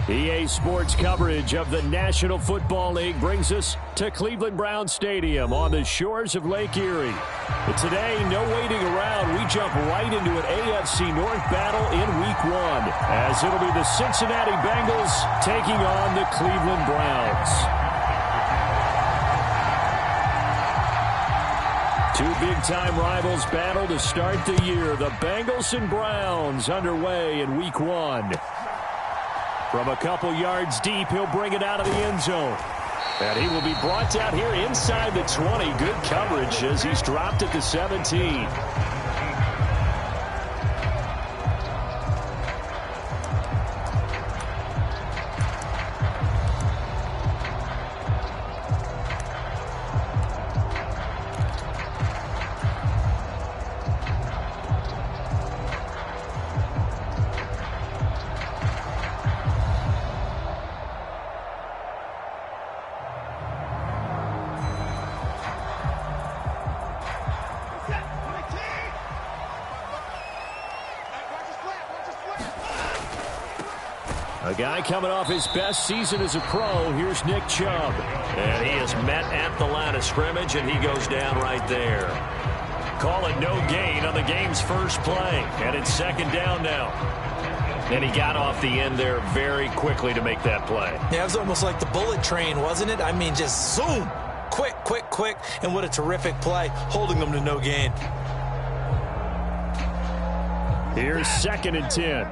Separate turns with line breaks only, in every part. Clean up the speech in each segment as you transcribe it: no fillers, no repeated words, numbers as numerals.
EA Sports coverage of the National Football League brings us to Cleveland Browns Stadium on the shores of Lake Erie. But today, no waiting around. We jump right into an AFC North battle in Week 1, as it'll be the Cincinnati Bengals taking on the Cleveland Browns. Two big-time rivals battle to start the year. The Bengals and Browns underway in Week 1. From a couple yards deep, he'll bring it out of the end zone. And he will be brought down here inside the 20. Good coverage as he's dropped at the 17. A guy coming off his best season as a pro. Here's Nick Chubb.
And he is met at the line of scrimmage, and he goes down right there. Call it no gain on the game's first play. And it's second down now. And he got off the end there very quickly to make that play.
Yeah, it was almost like the bullet train, wasn't it? I mean, just zoom. Quick, quick, quick. And what a terrific play, holding them to no gain.
Here's 2nd and 10.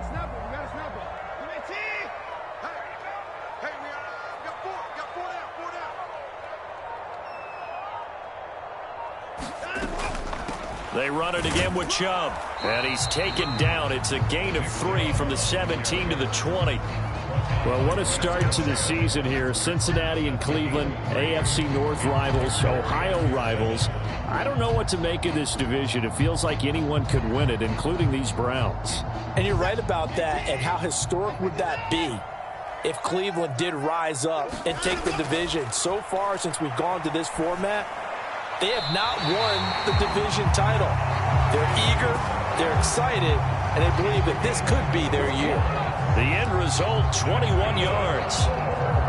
They run it again with Chubb. And he's taken down. It's a gain of 3 from the 17 to the 20.
Well, what a start to the season here. Cincinnati and Cleveland, AFC North rivals, Ohio rivals. I don't know what to make of this division. It feels like anyone could win it, including these Browns.
And you're right about that. And how historic would that be if Cleveland did rise up and take the division? So far, since we've gone to this format, they have not won the division title. They're eager, they're excited, and they believe that this could be their year.
The end result, 21 yards.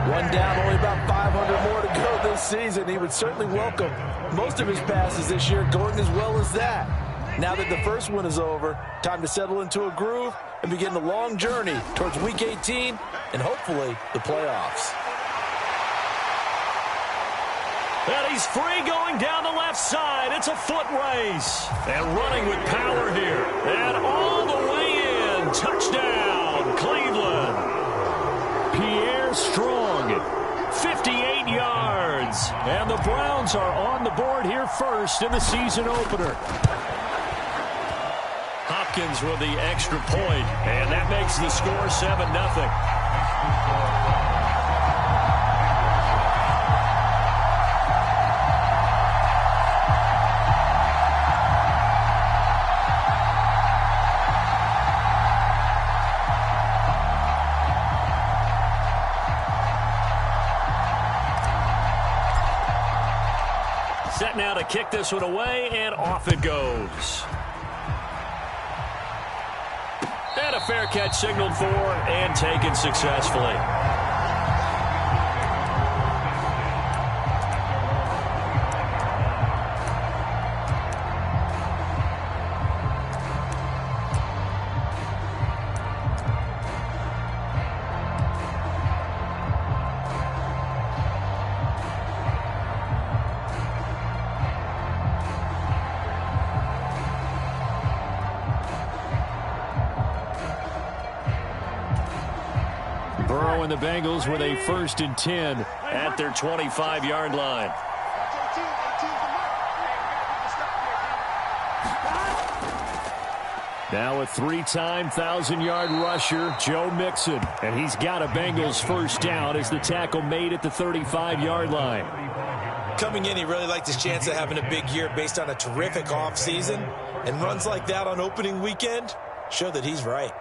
One down, only about 500 more to go this season. He would certainly welcome most of his passes this year going as well as that. Now that the first one is over, time to settle into a groove and begin the long journey towards Week 18 and hopefully the playoffs.
And he's free going down the left side. It's a foot race. And running with power here. And all the way in. Touchdown, Cleveland.
Pierre Strong, 58 yards. And the Browns are on the board here first in the season opener.
Hopkins with the extra point. And that makes the score 7-0. Set now to kick this one away, and off it goes. And a fair catch signaled for and taken successfully.
Burrow and the Bengals with a 1st and 10
at their 25-yard line.
Now a 3-time 1,000-yard rusher, Joe Mixon. And he's got a Bengals first down as the tackle made at the 35-yard line.
Coming in, he really liked his chance of having a big year based on a terrific offseason. And runs like that on opening weekend show that he's right.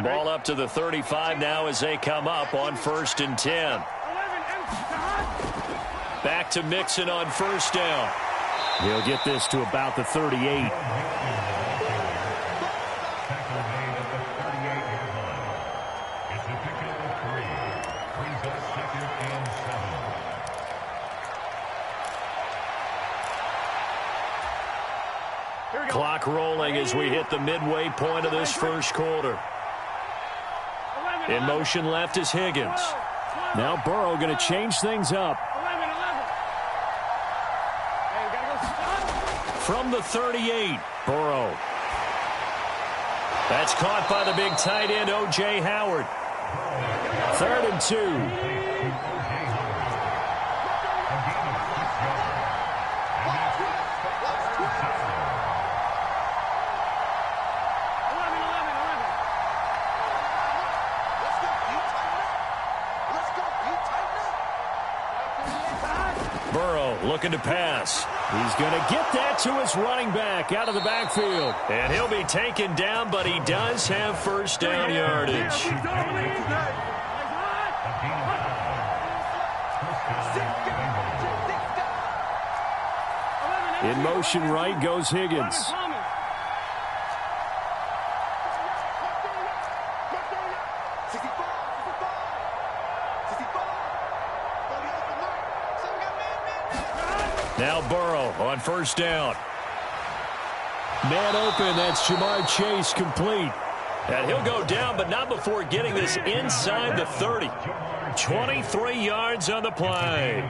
Ball up to the 35 now as they come up on 1st and 10. Back to Mixon on 1st down.
He'll get this to about the 38.
Clock rolling as we hit the midway point of this first quarter. In motion left is Higgins.
Now Burrow going to change things up.
From the 38,
Burrow.
That's caught by the big tight end, O.J. Howard.
3rd and 2.
Looking to pass.
He's going to get that to his running back out of the backfield.
And he'll be taken down, but he does have 1st down yardage.
In motion right goes Higgins.
Now Burrow on 1st down.
Man open, that's Jamar Chase complete.
And he'll go down, but not before getting this inside the 30. 23 yards on the play.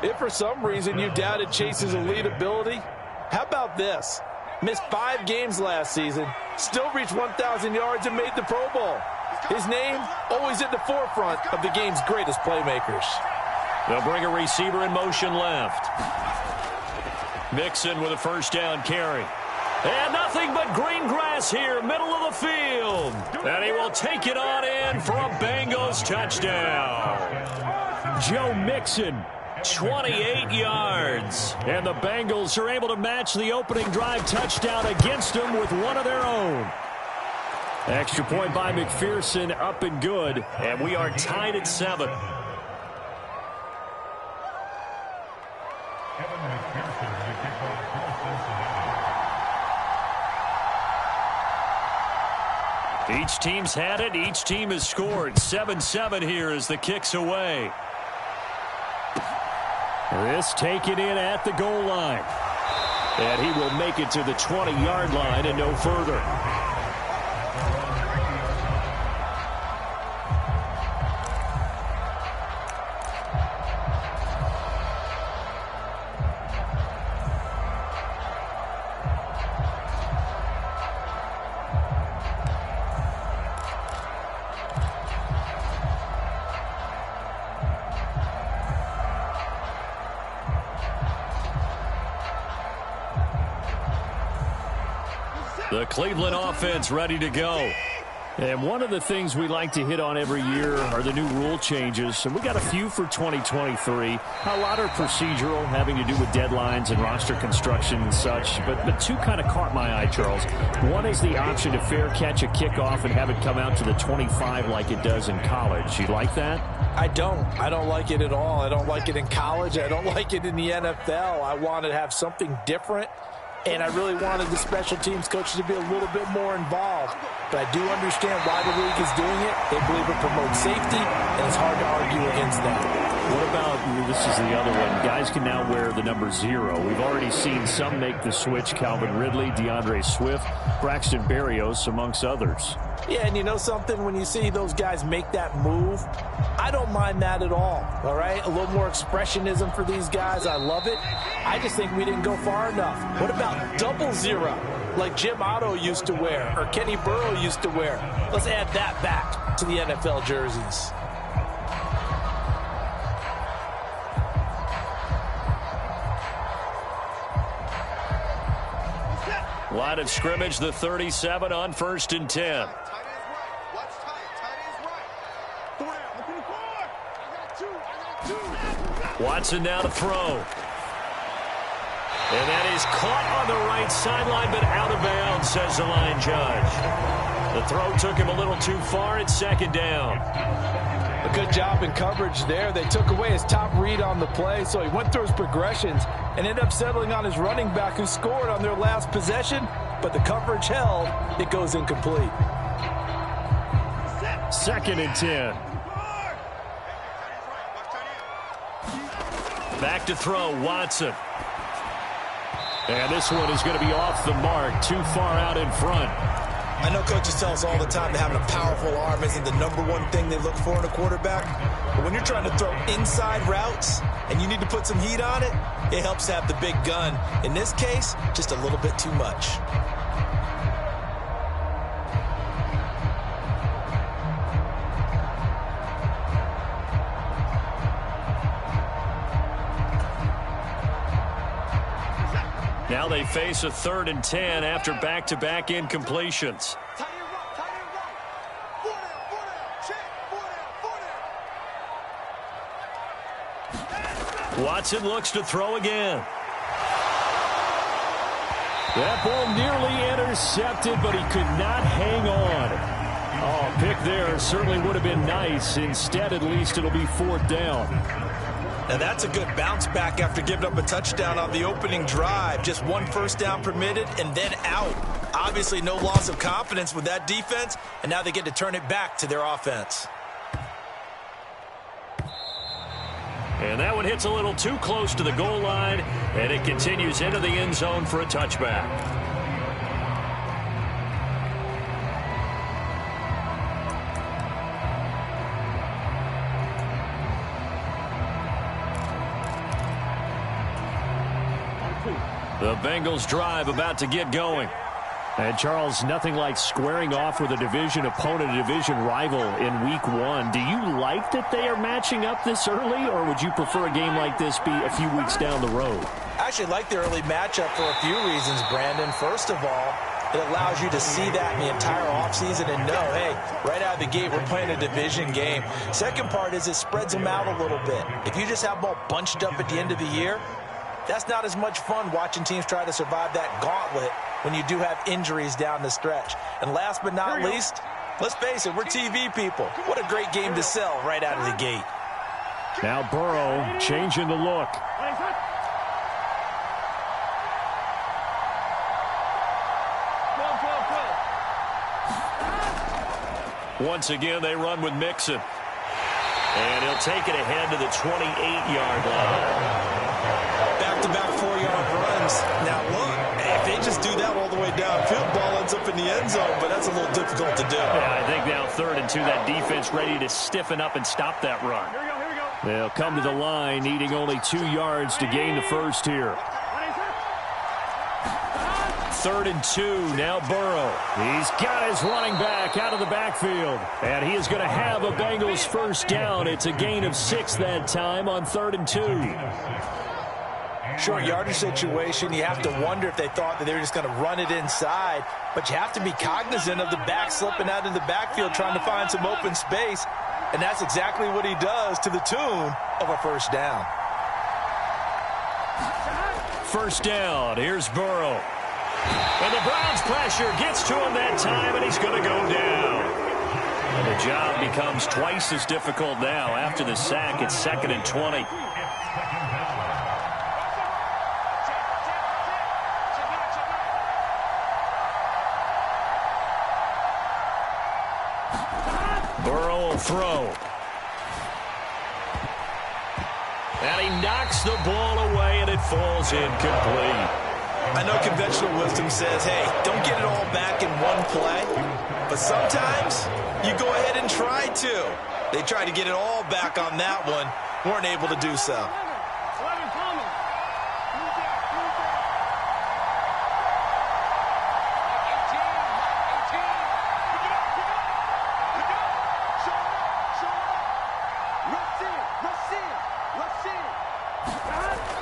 If for some reason you doubted Chase's elite ability, how about this? Missed 5 games last season, still reached 1,000 yards and made the Pro Bowl. His name always at the forefront of the game's greatest playmakers.
They'll bring a receiver in motion left. Mixon with a 1st down carry. And nothing but green grass here, middle of the field. And he will take it on in for a Bengals touchdown.
Joe Mixon.
28 yards.
And the Bengals are able to match the opening drive touchdown against them with one of their own. Extra point by McPherson, up and good.
And we are tied at 7. Each team's had it. Each team has scored. 7-7 here as the kick's away.
This taken in at the goal line. And he will make it to the 20-yard line and no further.
The Cleveland offense ready to go.
And one of the things we like to hit on every year are the new rule changes. And we got a few for 2023. A lot are procedural, having to do with deadlines and roster construction and such. But 2 kind of caught my eye, Charles. One is the option to fair catch a kickoff and have it come out to the 25 like it does in college. You like that?
I don't like it at all. I don't like it in college. I don't like it in the NFL. I want to have something different. And I really wanted the special teams coaches to be a little bit more involved. But I do understand why the league is doing it. They believe it promotes safety, and it's hard to argue against that.
What about, this is the other one, guys can now wear the number 0. We've already seen some make the switch, Calvin Ridley, DeAndre Swift, Braxton Berrios, amongst others.
Yeah, and you know something? When you see those guys make that move, I don't mind that at all right? A little more expressionism for these guys. I love it. I just think we didn't go far enough. What about 00, like Jim Otto used to wear or Kenny Burrow used to wear? Let's add that back to the NFL jerseys.
Line of scrimmage, the 37 on 1st and 10. Watson now to throw. And that is caught on the right sideline, but out of bounds, says the line judge. The throw took him a little too far. It's second down.
A good job in coverage there. They took away his top read on the play, so he went through his progressions and ended up settling on his running back who scored on their last possession, but the coverage held. It goes incomplete.
Second and 10.
Back to throw, Watson.
And this one is going to be off the mark, too far out in front.
I know coaches tell us all the time that having a powerful arm isn't the #1 thing they look for in a quarterback. But when you're trying to throw inside routes and you need to put some heat on it, it helps to have the big gun. In this case, just a little bit too much.
Now they face a 3rd and 10 after back-to-back incompletions. Watson looks to throw again.
That ball nearly intercepted, but he could not hang on. Oh, pick there certainly would have been nice. Instead, at least it'll be 4th down.
Now that's a good bounce back after giving up a touchdown on the opening drive. Just 1 first down permitted and then out. Obviously no loss of confidence with that defense, and now they get to turn it back to their offense.
And that one hits a little too close to the goal line, and it continues into the end zone for a touchback. The Bengals drive about to get going.
And, Charles, nothing like squaring off with a division opponent, a division rival in Week 1. Do you like that they are matching up this early, or would you prefer a game like this be a few weeks down the road?
I actually like the early matchup for a few reasons, Brandon. First of all, it allows you to see that in the entire offseason and know, hey, right out of the gate, we're playing a division game. Second part is it spreads them out a little bit. If you just have them all bunched up at the end of the year, that's not as much fun watching teams try to survive that gauntlet when you do have injuries down the stretch. And last but not least, let's face it, we're TV people. What a great game to sell right out of the gate.
Now Burrow changing the look.
Once again, they run with Mixon. And he'll take it ahead to the 28-yard line.
Back-to-back 4-yard runs. Now, look, if they just do that all the way downfield, ball ends up in the end zone, but that's a little difficult to do.
Yeah, I think now 3rd and 2, that defense ready to stiffen up and stop that run.
They'll come to the line, needing only 2 yards to gain the first here.
3rd and 2, now Burrow.
He's got his running back out of the backfield. And he is going to have a Bengals first down. It's a gain of 6 that time on 3rd and 2.
Short yardage situation, you have to wonder if they thought that they were just going to run it inside. But you have to be cognizant of the back slipping out of the backfield trying to find some open space. And that's exactly what he does to the tune of a first down.
First down, here's Burrow. And the Browns' pressure gets to him that time, and he's going to go down. And the job becomes twice as difficult now. After the sack, it's 2nd and 20. Burrow will throw. And he knocks the ball away, and it falls incomplete.
I know conventional wisdom says, hey, don't get it all back in one play. But sometimes you go ahead and try to. They tried to get it all back on that one. Weren't able to do so.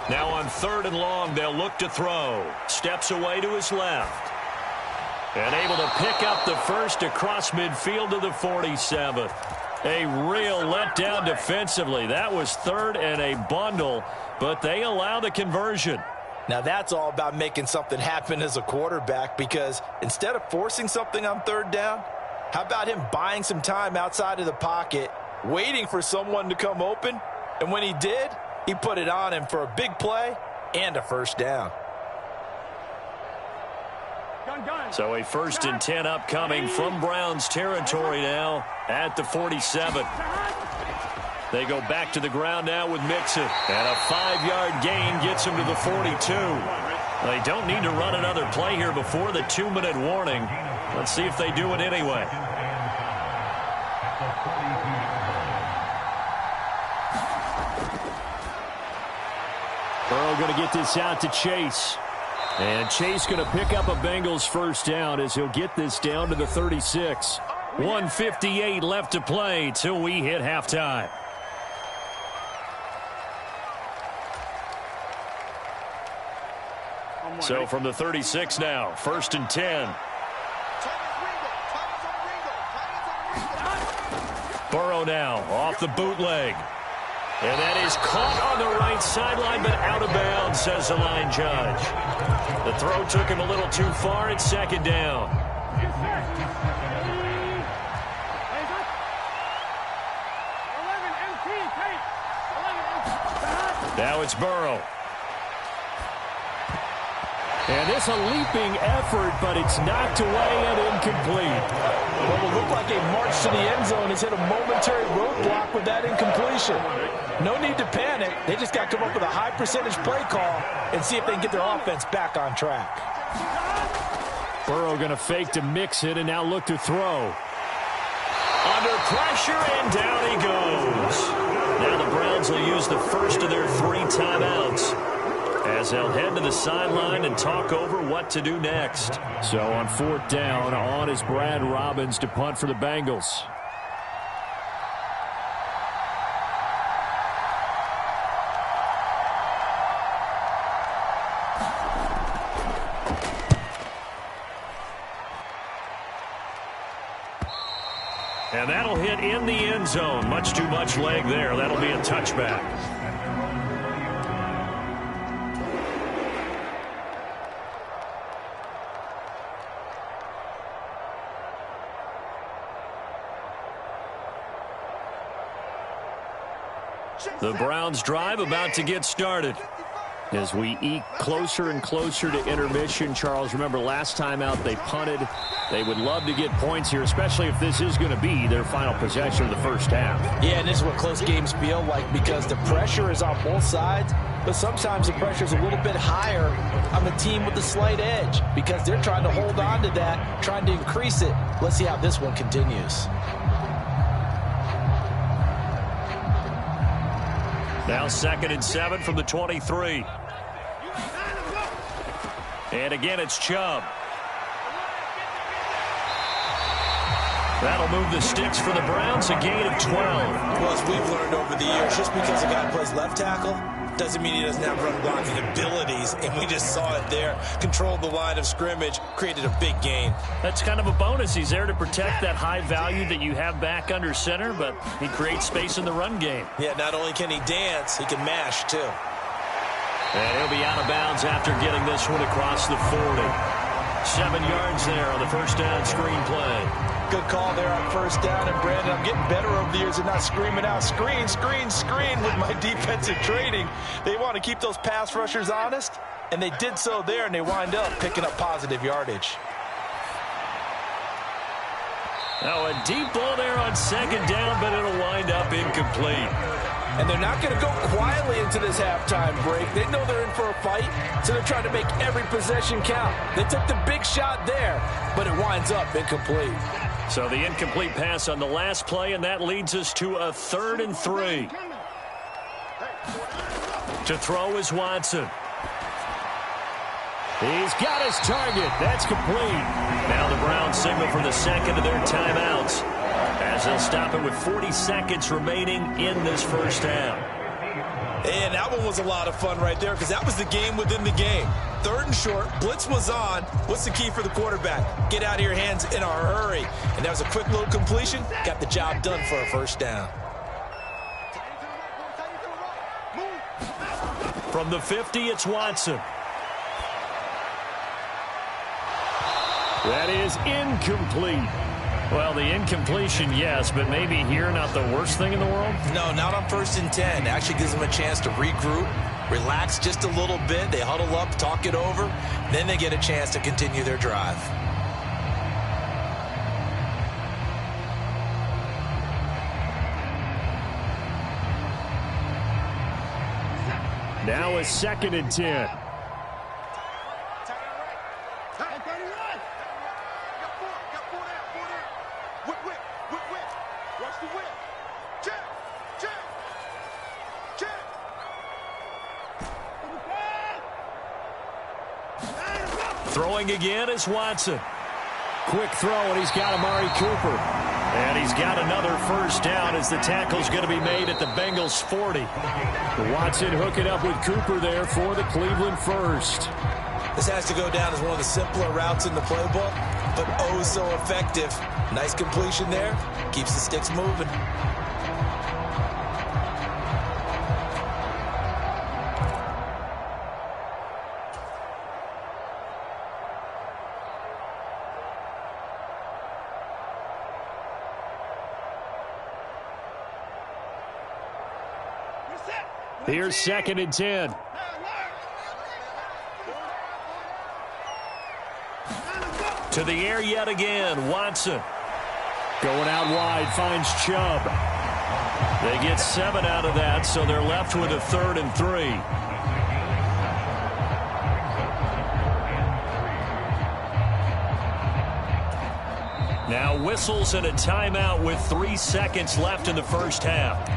Now on 3rd and long, they'll look to throw. Steps away to his left. And able to pick up the first across midfield to the 47th. A real letdown defensively. That was 3rd and a bundle, but they allow the conversion.
Now that's all about making something happen as a quarterback, because instead of forcing something on 3rd down, How about him buying some time outside of the pocket, waiting for someone to come open, and when he did, he put it on him for a big play and a first down.
So a 1st and 10 upcoming from Browns territory now at the 47. They go back to the ground now with Mixon. And a 5-yard gain gets him to the 42. They don't need to run another play here before the 2-minute warning. Let's see if they do it anyway.
Burrow going to get this out to Chase. And Chase going to pick up a Bengals first down as he'll get this down to the 36.
1:58 left to play till we hit halftime. So from the 36 now, 1st and 10. Burrow now off the bootleg. And that is caught on the right sideline, but out of bounds, says the line judge. The throw took him a little too far. It's 2nd down. Now it's Burrow.
And this a leaping effort, but it's knocked away and incomplete.
Well, it looked like a march to the end zone has hit a momentary roadblock with that incompletion. No need to panic. They just got to come up with a high percentage play call and see if they can get their offense back on track.
Burrow going to fake to Mixon and now look to throw.
Under pressure, and down he goes. Now the Browns will use the first of their 3 timeouts as they'll head to the sideline and talk over what to do next.
So on 4th down, on is Brad Robbins to punt for the Bengals.
And that'll hit in the end zone. Much too much leg there. That'll be a touchback. The Browns drive about to get started.
As we eke closer and closer to intermission, Charles, remember last time out they punted. They would love to get points here, especially if this is going to be their final possession of the first half.
Yeah, and this is what close games feel like because the pressure is on both sides, but sometimes the pressure is a little bit higher on the team with the slight edge because they're trying to hold on to that, trying to increase it. Let's see how this one continues.
Now 2nd and 7 from the 23. And again, it's Chubb. That'll move the sticks for the Browns, a gain of 12.
Well, as we've learned over the years, just because a guy plays left tackle doesn't mean he doesn't have run blocking abilities, and we just saw it there. Controlled the line of scrimmage, created a big gain.
That's kind of a bonus. He's there to protect that high value that you have back under center, but he creates space in the run game.
Yeah, not only can he dance, he can mash, too.
And he'll be out of bounds after getting this one across the 40. 7 yards there on the first down screen play.
Good call there on first down. And, Brandon, I'm getting better over the years and not screaming out, screen, screen, screen with my defensive training. They want to keep those pass rushers honest, and they did so there, and they wind up picking up positive yardage.
Now a deep ball there on 2nd down, but it'll wind up incomplete.
And they're not going to go quietly into this halftime break. They know they're in for a fight, so they're trying to make every possession count. They took the big shot there, but it winds up incomplete.
So the incomplete pass on the last play, and that leads us to a 3rd and 3. To throw is Watson.
He's got his target. That's complete.
Now the Browns signal for the 2nd of their timeouts as they'll stop it with 40 seconds remaining in this first half.
And that one was a lot of fun right there because that was the game within the game. 3rd and short, blitz was on. What's the key for the quarterback? Get out of your hands in a hurry. And that was a quick little completion. Got the job done for a first down.
From the 50, it's Watson.
That is incomplete.
Well, the incompletion, yes, but maybe here not the worst thing in the world?
No, not on 1st and 10. Actually gives them a chance to regroup, relax just a little bit. They huddle up, talk it over. Then they get a chance to continue their drive.
Now a 2nd and 10.
Throwing again is Watson.
Quick throw, and he's got Amari Cooper.
And he's got another first down as the tackle's going to be made at the Bengals 40.
Watson hooking up with Cooper there for the Cleveland first.
This has to go down as one of the simpler routes in the playbook, but oh so effective. Nice completion there. Keeps the sticks moving.
Here's 2nd and 10.
To the air yet again, Watson.
Going out wide, finds Chubb.
They get 7 out of that, so they're left with a 3rd and 3. Now whistles and a timeout with 3 seconds left in the first half.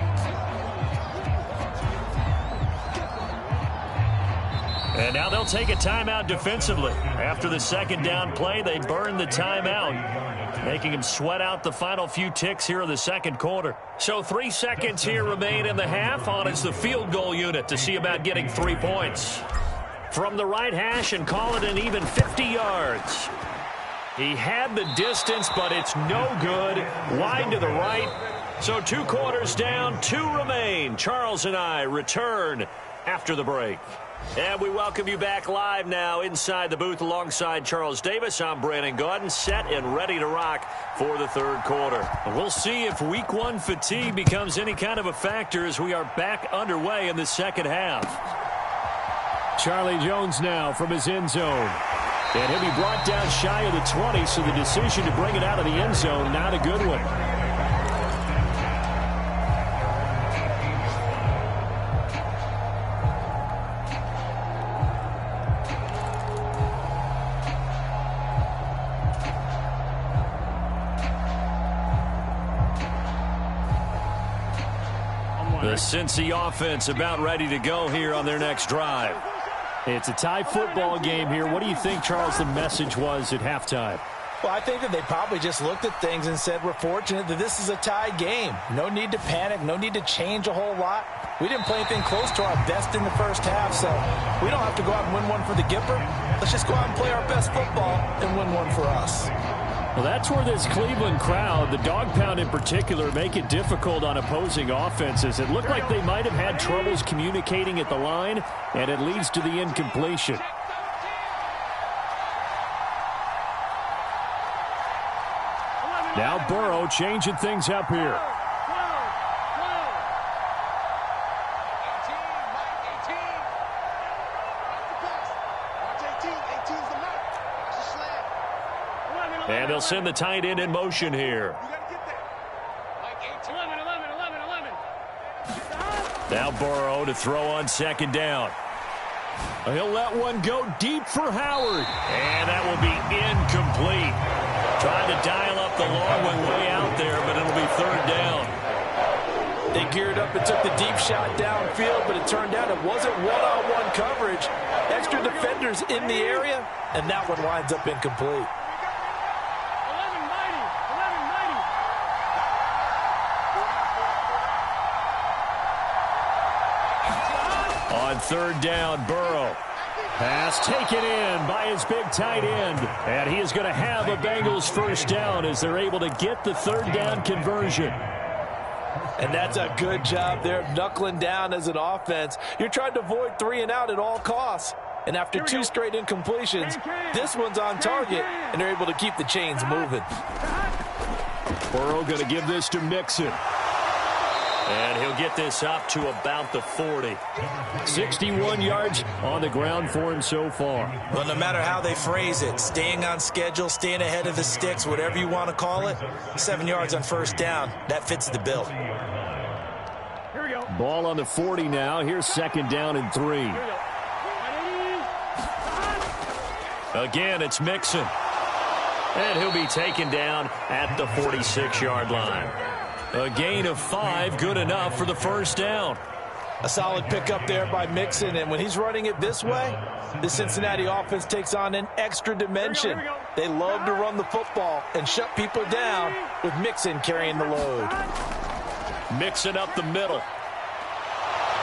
And now they'll take a timeout defensively. After the 2nd down play, they burn the timeout, making them sweat out the final few ticks here in the 2nd quarter. So 3 seconds here remain in the half. On is the field goal unit to see about getting 3 points. From the right hash and call it an even 50 yards. He had the distance, but it's no good. Wide to the right. So 2 quarters down, 2 remain. Charles and I return after the break. And we welcome you back live now inside the booth alongside Charles Davis. I'm Brandon Gaudin, set and ready to rock for the 3rd quarter. And we'll see if week 1 fatigue becomes any kind of a factor as we are back underway in the 2nd half.
Charlie Jones now from his end zone. And he'll be brought down shy of the 20, so the decision to bring it out of the end zone, not a good one.
The Cincy offense about ready to go here on their next drive.
It's a tie football game here. What do you think, Charles, the message was at halftime?
Well, I think that they probably just looked at things and said, we're fortunate that this is a tie game. No need to panic. No need to change a whole lot. We didn't play anything close to our best in the first half, so we don't have to go out and win one for the Gipper. Let's just go out and play our best football and win one for us.
Well, that's where this Cleveland crowd, the dog pound in particular, make it difficult on opposing offenses. It looked like they might have had troubles communicating at the line, and it leads to the incompletion. Now Burrow changing things up here.
And they'll send the tight end in motion here. Now Burrow to throw on 2nd down.
He'll let one go deep for Howard.
And that will be incomplete. Trying to dial up the long one way out there, but it'll be 3rd down.
They geared up and took the deep shot downfield, but it turned out it wasn't one-on-one coverage. Extra defenders in the area, and that one winds up incomplete.
On 3rd down, Burrow.
Pass taken in by his big tight end. And he is going to have a Bengals first down as they're able to get the 3rd down conversion.
And that's a good job there of knuckling down as an offense. You're trying to avoid 3 and out at all costs. And after 2 straight incompletions, this one's on target, and they're able to keep the chains moving.
Burrow going to give this to Mixon.
And he'll get this up to about the 40.
61 yards on the ground for him so far.
Well, no matter how they phrase it, staying on schedule, staying ahead of the sticks, whatever you want to call it, 7 yards on first down, that fits the bill.
Here we go.
Ball on the 40 now. Here's second down and 3.
Here we go.
Again, it's Mixon. And he'll be taken down at the 46-yard line. A gain of 5, good enough for the first down.
A solid pickup there by Mixon, and when he's running it this way, the Cincinnati offense takes on an extra dimension. They love to run the football and shut people down with Mixon carrying the load.
Mixon up the middle.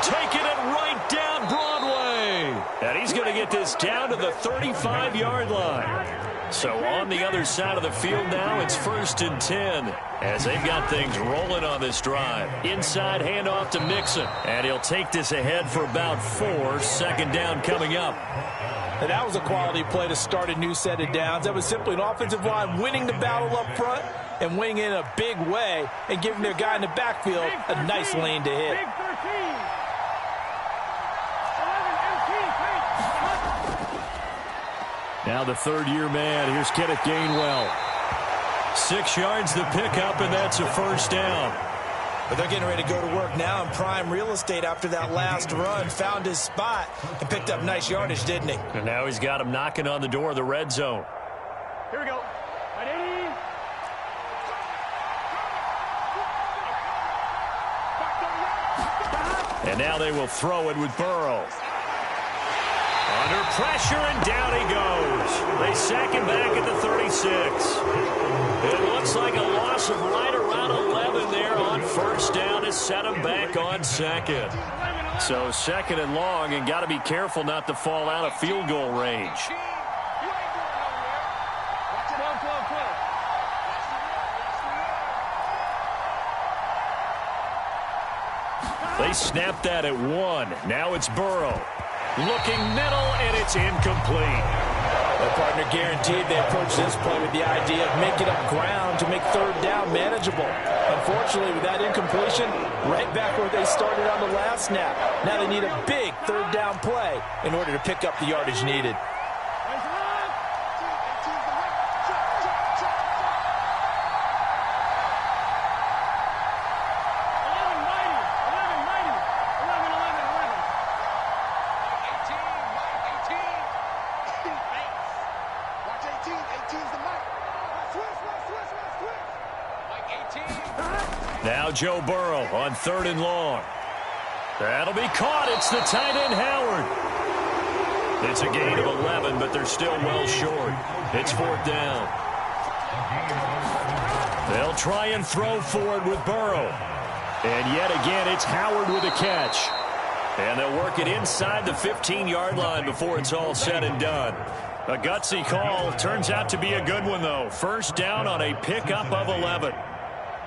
Taking it right down Broadway. And he's going to get this down to the 35-yard line. So on the other side of the field now, it's 1st and 10 as they've got things rolling on this drive. Inside handoff to Mixon, and he'll take this ahead for about 4. Second down coming up.
And that was a quality play to start a new set of downs. That was simply an offensive line winning the battle up front and winning in a big way and giving their guy in the backfield a nice lane to hit.
Big 13.
Now the third-year man. Here's Kenneth Gainwell.
6 yards the pickup, and that's a first down.
But they're getting ready to go to work now in prime real estate after that last run. Found his spot and picked up nice yardage, didn't he?
And now he's got him knocking on the door of the red zone.
Here we go. Ready?
And now they will throw it with Burrow. Under pressure, and down he goes. They sack him back at the 36. It looks like a loss of right around 11 there on first down to set him back on second. So second and long, and got to be careful not to fall out of field goal range. They snapped that at 1. Now it's Burrow. Looking middle, and it's incomplete.
Their partner guaranteed they approach this play with the idea of making up ground to make third down manageable. Unfortunately, with that incompletion, right back where they started on the last snap. Now they need a big third down play in order to pick up the yardage needed.
Now Joe Burrow on 3rd and long. That'll be caught. It's the tight end, Howard. It's a gain of 11, but they're still well short. It's 4th down. They'll try and throw for it with Burrow. And yet again, it's Howard with a catch. And they'll work it inside the 15-yard line before it's all said and done. A gutsy call. Turns out to be a good one, though. First down on a pickup of 11.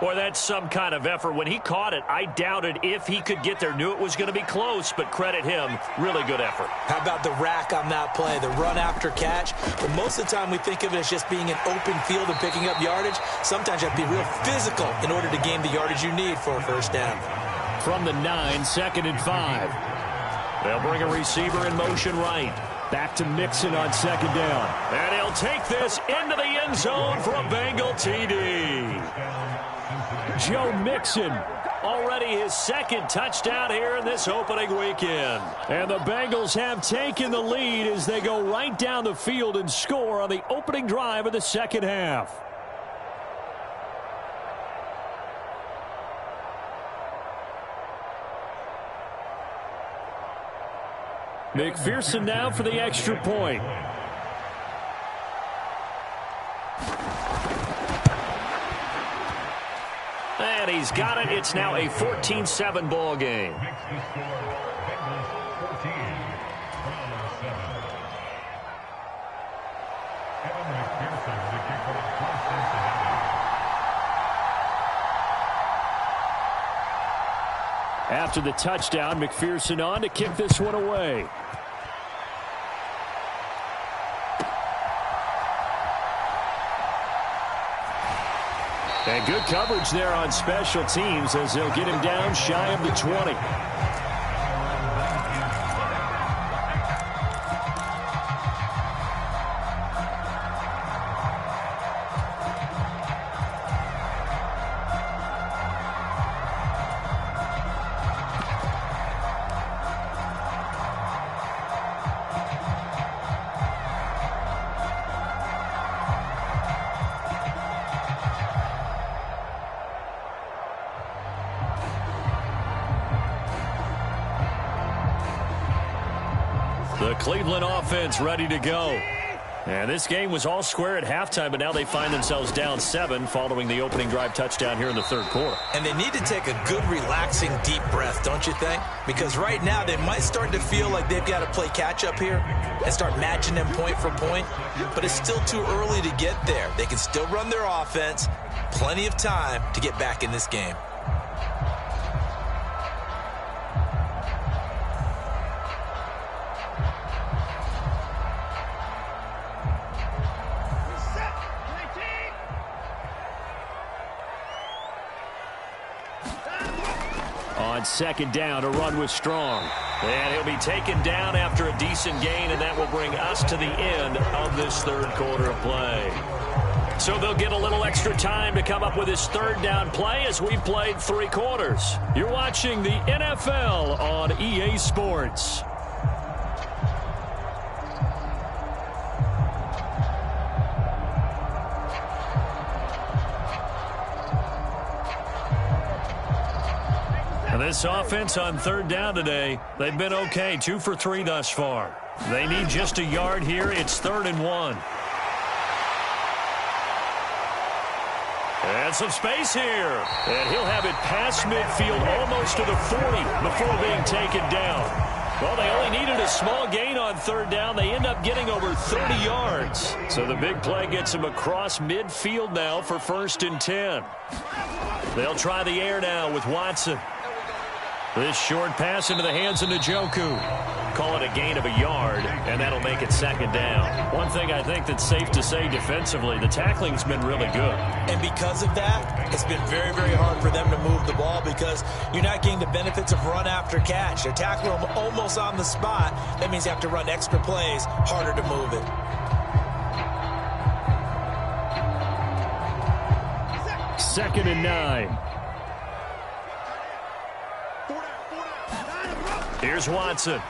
Boy, that's some kind of effort. When he caught it, I doubted if he could get there. Knew it was going to be close, but credit him. Really good effort.
How about the rack on that play, the run after catch? But most of the time we think of it as just being an open field and picking up yardage. Sometimes you have to be real physical in order to gain the yardage you need for a first down.
From the 9, 2nd and 5.
They'll bring a receiver in motion right.
Back to Mixon on 2nd down.
And he'll take this into the end zone for a Bengal TD.
Joe Mixon.
Already his 2nd touchdown here in this opening weekend.
And the Bengals have taken the lead as they go right down the field and score on the opening drive of the second half. McPherson now for the extra point.
And he's got it. It's now a 14-7 ball game.
After the touchdown, McPherson on to kick this one away. And good coverage there on special teams as they'll get him down shy of the 20.
The Cleveland offense ready to go. And this game was all square at halftime, but now they find themselves down 7 following the opening drive touchdown here in the third quarter.
And they need to take a good, relaxing, deep breath, don't you think? Because right now they might start to feel like they've got to play catch-up here and start matching them point for point. But it's still too early to get there. They can still run their offense. Plenty of time to get back in this game.
On second down, a run with Strong.
And he'll be taken down after a decent gain, and that will bring us to the end of this third quarter of play. So they'll get a little extra time to come up with his third down play as we've played 3 quarters. You're watching the NFL on EA Sports. This offense on third down today, they've been okay, 2 for 3 thus far. They need just a yard here. It's 3rd and 1. And some space here. And he'll have it past midfield almost to the 40 before being taken down. Well, they only needed a small gain on third down. They end up getting over 30 yards. So the big play gets him across midfield now for 1st and 10. They'll try the air now with Watson. This short pass into the hands of Njoku. Call it a gain of a yard, and that'll make it 2nd down. One thing I think that's safe to say defensively, the tackling's been really good.
And because of that, it's been very, very hard for them to move the ball because you're not getting the benefits of run after catch. They're tackling them almost on the spot. That means you have to run extra plays, harder to move it.
2nd and 9.
Here's Watson.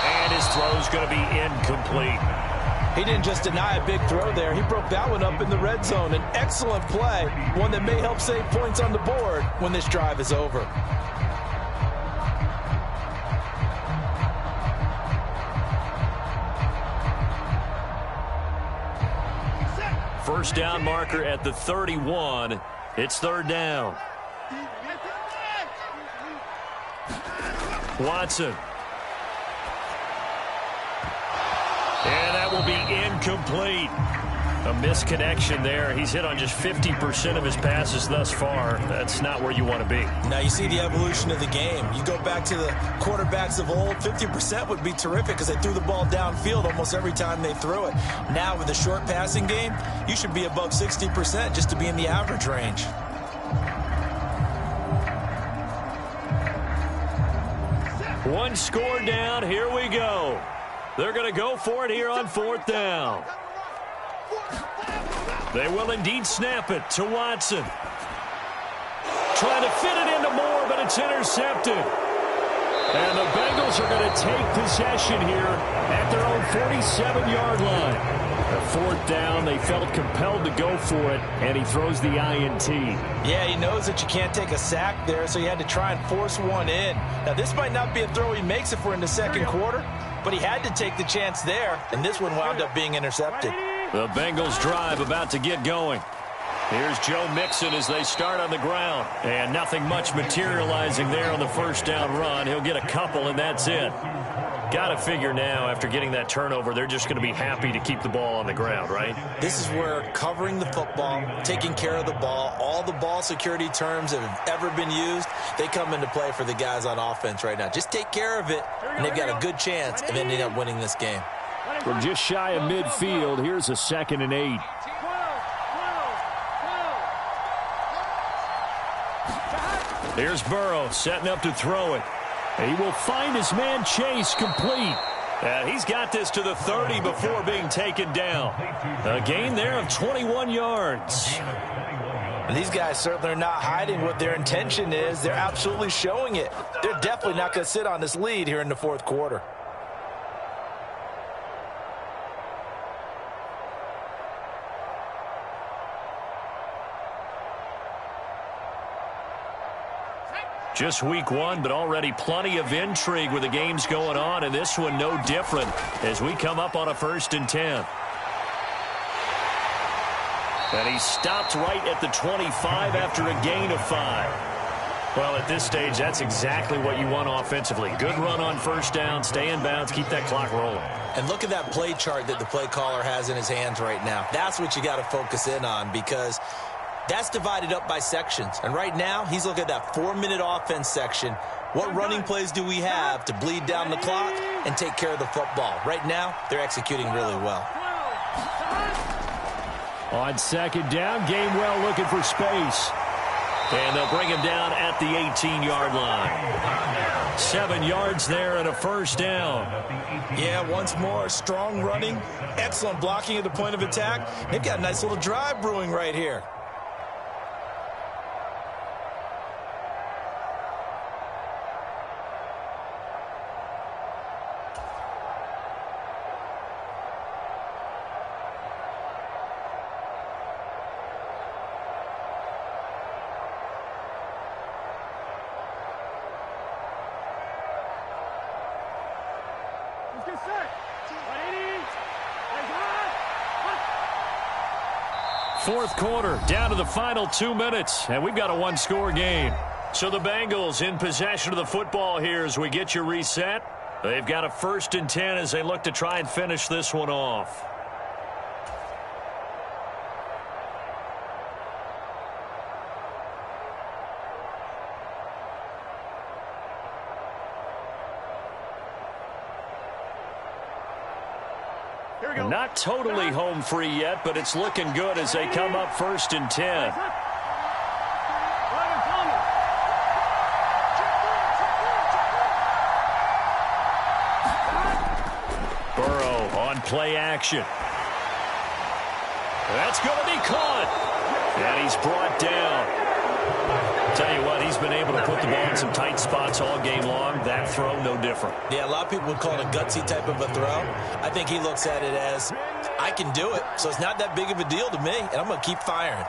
And his throw's going to be incomplete.
He didn't just deny a big throw there. He broke that one up in the red zone. An excellent play, one that may help save points on the board when this drive is over.
First down marker at the 31. It's 3rd down. Watson. And that will be incomplete. A misconnection there. He's hit on just 50% of his passes thus far. That's not where you want to be.
Now you see the evolution of the game. You go back to the quarterbacks of old, 50% would be terrific because they threw the ball downfield almost every time they threw it. Now with the short passing game, you should be above 60% just to be in the average range.
One score down. Here we go. They're going to go for it here on 4th down. They will indeed snap it to Watson. Trying to fit it into Moore, but it's intercepted. And the Bengals are going to take possession here at their own 47-yard line. At 4th down, they felt compelled to go for it, and he throws the INT.
Yeah, he knows that you can't take a sack there, so he had to try and force one in. Now, this might not be a throw he makes if we're in the 2nd quarter, but he had to take the chance there, and this one wound up being intercepted.
The Bengals drive about to get going. Here's Joe Mixon as they start on the ground. And nothing much materializing there on the 1st down run. He'll get a couple, and that's it. Got to figure now, after getting that turnover, they're just going to be happy to keep the ball on the ground, right?
This is where covering the football, taking care of the ball, all the ball security terms that have ever been used, they come into play for the guys on offense right now. Just take care of it, and they've got a good chance of ending up winning this game.
From just shy of midfield, here's a 2nd and 8. Here's Burrow setting up to throw it. He will find his man Chase complete.
And he's got this to the 30 before being taken down. A gain there of 21 yards.
And these guys certainly are not hiding what their intention is. They're absolutely showing it. They're definitely not going to sit on this lead here in the fourth quarter.
Just week one, but already plenty of intrigue with the games going on, and this one no different as we come up on a 1st and 10. And he stopped right at the 25 after a gain of 5. Well, at this stage, that's exactly what you want offensively. Good run on 1st down, stay in bounds, keep that clock rolling.
And look at that play chart that the play caller has in his hands right now. That's what you got to focus in on, because that's divided up by sections. And right now, he's looking at that 4-minute offense section. What running plays do we have to bleed down the clock and take care of the football? Right now, they're executing really well.
On 2nd down, Gainwell looking for space.
And they'll bring him down at the 18-yard line. 7 yards there and a 1st down.
Yeah, once more, strong running, excellent blocking at the point of attack. They've got a nice little drive brewing right here.
Get set. 180.
4th quarter, down to the final 2 minutes, and we've got a 1-score game.
So the Bengals in possession of the football here as we get you reset. They've got a 1st and 10 as they look to try and finish this one off. Not totally home free yet, but it's looking good as they come up 1st and 10. Burrow on play action. That's going to be caught. And he's brought down. Tell you what, he's been able to put the ball in some tight spots all game long. That throw, no different.
Yeah, a lot of people would call it a gutsy type of a throw. I think he looks at it as, I can do it, so it's not that big of a deal to me, and I'm going to keep firing.